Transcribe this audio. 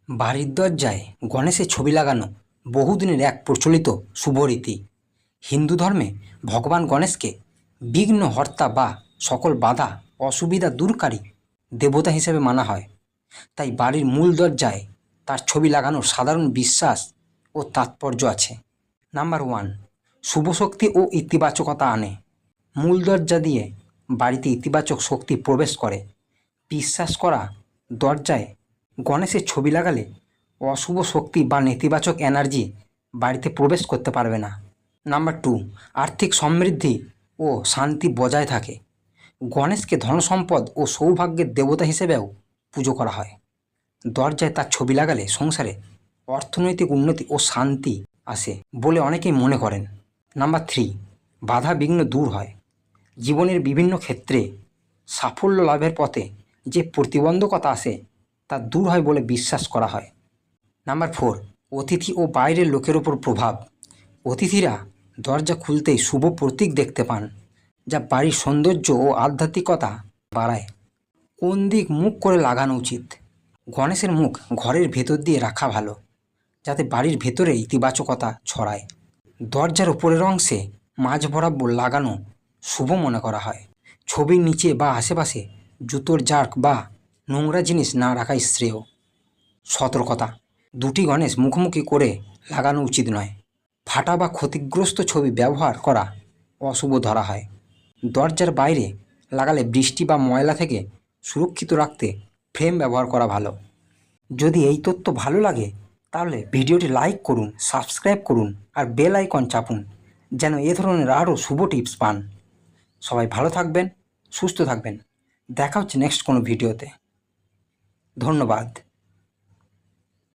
বাড়ির দরজায় গণেশের ছবি লাগানো বহুদিনের এক প্রচলিত শুভ রীতি। হিন্দু ধর্মে ভগবান গণেশকে বিঘ্নহর্তা বা সকল বাধা অসুবিধা দূরকারী দেবতা হিসেবে মানা হয়। তাই বাড়ির মূল দরজায় তার ছবি লাগানোর সাধারণ বিশ্বাস ও তাৎপর্য আছে। নাম্বার 1, শুভ শক্তি ও ইতিবাচকতা আনে। মূল দরজা দিয়ে বাড়িতে ইতিবাচক শক্তি প্রবেশ করে। বিশ্বাস করা দরজায় গণেশের ছবি লাগালে অশুভ শক্তি বা নেতিবাচক এনার্জি বাড়িতে প্রবেশ করতে পারবে না। নাম্বার 2, আর্থিক সমৃদ্ধি ও শান্তি বজায় থাকে। গণেশকে ধনসম্পদ ও সৌভাগ্যের দেবতা হিসেবেও পুজো করা হয়। দরজায় তার ছবি লাগালে সংসারে অর্থনৈতিক উন্নতি ও শান্তি আসে বলে অনেকেই মনে করেন। নাম্বার 3, বাধা বিঘ্ন দূর হয়। জীবনের বিভিন্ন ক্ষেত্রে সাফল্য লাভের পথে যে প্রতিবন্ধকতা আসে তা দূর হয় বলে বিশ্বাস করা হয়। নাম্বার 4, অতিথি ও বাইরের লোকের ওপর প্রভাব। অতিথিরা দরজা খুলতেই শুভ প্রতীক দেখতে পান, যা বাড়ির সৌন্দর্য ও আধ্যাত্মিকতা বাড়ায়। কোন দিক মুখ করে লাগানো উচিত? গণেশের মুখ ঘরের ভেতর দিয়ে রাখা ভালো, যাতে বাড়ির ভেতরে ইতিবাচকতা ছড়ায়। দরজার উপরের অংশে মাঝ বরাবর লাগানো শুভ মনে করা হয়। ছবির নিচে বা আশেপাশে জুতোর জার্ক বা নোংরা জিনিস না রাখাই শ্রেয়। সতর্কতা: দুটি গণেশ মুখোমুখি করে লাগানো উচিত নয়। ফাটা বা ক্ষতিগ্রস্ত ছবি ব্যবহার করা অশুভ ধরা হয়। দরজার বাইরে লাগালে বৃষ্টি বা ময়লা থেকে সুরক্ষিত রাখতে ফ্রেম ব্যবহার করা ভালো। যদি এই তথ্য ভালো লাগে তাহলে ভিডিওটি লাইক করুন, সাবস্ক্রাইব করুন আর বেল আইকন চাপুন, যেন এ ধরনের আরও শুভ টিপস পান। সবাই ভালো থাকবেন, সুস্থ থাকবেন। দেখা হচ্ছে নেক্সট কোনো ভিডিওতে। ধন্যবাদ।